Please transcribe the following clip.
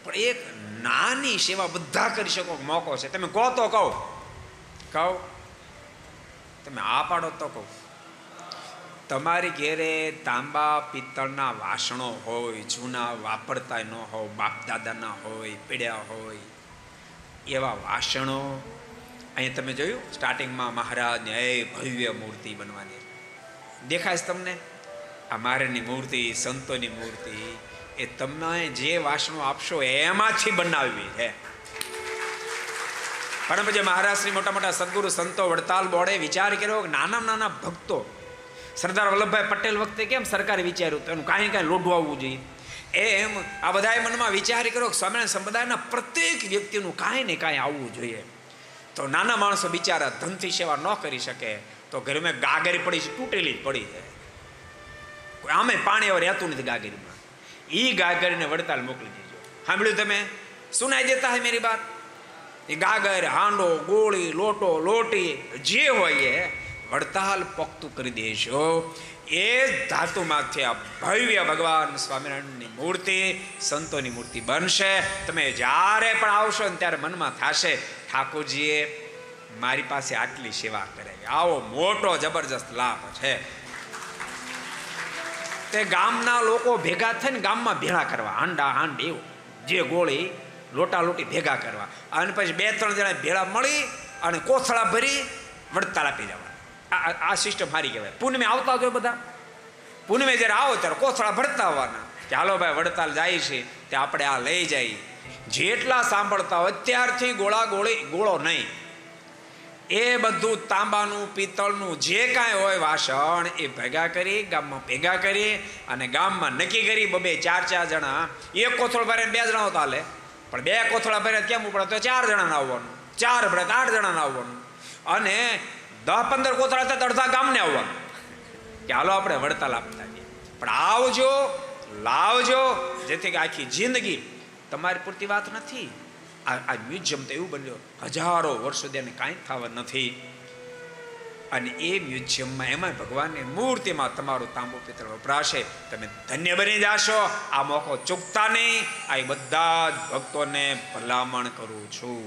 પણ એક નાની સેવા બધા કરી શકો મોકો છે. તમે કહો તો કહો, તમે આ પાડો તો કહો. તમારી ઘેરે તાંબા પિત્તળના વાસણો હોય, જૂના વાપરતા ન હોય, બાપ દાદાના હોય, પીડ્યા હોય, એવા વાસણો અહીંયા તમે જોયું સ્ટાર્ટિંગમાં મહારાજની ભવ્ય મૂર્તિ બનવાની દેખાય છે તમને. આ મહારાજની મૂર્તિ, સંતોની મૂર્તિ, એ તમને જે વાસણો આપશો એમાંથી બનાવવી છે. પણ પછી મહારાષ્ટ્રની મોટા મોટા સદગુરુ સંતો વડતાલ બોર્ડે વિચાર કર્યો કે નાના નાના ભક્તો, સરદાર વલ્લભભાઈ પટેલ વખતે કેમ સરકારે વિચાર્યું તો એનું કાંઈ કાંઈ લોઢું આવવું જોઈએ, એમ આ બધાએ મનમાં વિચાર કર્યો કે સ્વામિનારાયણ સંપ્રદાયના પ્રત્યેક વ્યક્તિનું કાંઈ ને કાંઈ આવવું જોઈએ. તો નાના માણસો બિચારા ધનથી સેવા ન કરી શકે તો ઘરમાં ગાગરી પડી છે, તૂટેલી જ પડી છે, કોઈ આમે પાણી હવે રહેતું નથી ગાગરીમાં, એ ગાગરીને વડતાલ મોકલી દેજો. સાંભળ્યું તમે? સુનાઈ દેતા હે મેરી બાત? એ ગાગર, હાંડો, ગોળી, લોટો, લોટી જે હોય એ વડતાલ પોખતું કરી દેશો. એ ધાતુમાંથી આ ભવ્ય ભગવાન સ્વામિનારાયણની મૂર્તિ, સંતોની મૂર્તિ બનશે. તમે જ્યારે પણ આવશો ને ત્યારે મનમાં થશે ઠાકોરજીએ મારી પાસે આટલી સેવા કરાવી. આવો મોટો જબરજસ્ત લાભ છે. તે ગામના લોકો ભેગા થઈને ગામમાં ભેળા કરવા, હાંડા હાંડ એવું જે ગોળી લોટા લોટી ભેગા કરવા, અને પછી 2-3 જણા ભેળા મળી અને કોથળા ભરી વડતાલ આપી જવા. આ સિસ્ટમ સારી કહેવાય. પૂનમે આવતા હોય બધા, પૂનમે જ્યારે આવો ત્યારે કોથળા ભરતા આવવાના કે હાલો ભાઈ વડતાલ જાય છે તે આપણે આ લઈ જઈએ. જેટલા સાંભળતા હોય અત્યારથી ગોળો નહીં, એ બધું તાંબાનું પિત્તળનું જે કાંઈ હોય વાસણ એ ભેગા કરી ગામમાં ભેગા કરી અને ગામમાં નક્કી કરી 2-4 જણા એક કોથળો ભરે 2 જણા તો હાલે, પણ 2 કોથળા ભરે કેમ ઉપડે તો 4 જણાને આવવાનું, 4 ભરે 8 જણાને આવવાનું, અને 10-15 કોથળા થાય તો અડધા ગામને આવવાનું કે હાલો આપણે વડતાલ આપતા જઈએ. પણ આવજો, લાવજો, જેથી કે આખી જિંદગી તમારી પૂરતી વાત નથી. આ મ્યુઝિયમ તો એવું બન્યું હજારો વર્ષ સુધી એને કાંઈ થવા નથી, અને એ મ્યુઝિયમમાં એમાં ભગવાનની મૂર્તિમાં તમારું તાંબુ પિત્તળ વપરાશે. તમે ધન્ય બની જાશો. આ મોકો ચૂકતા નહીં. આ બધા જ ભક્તોને ભલામણ કરું છું.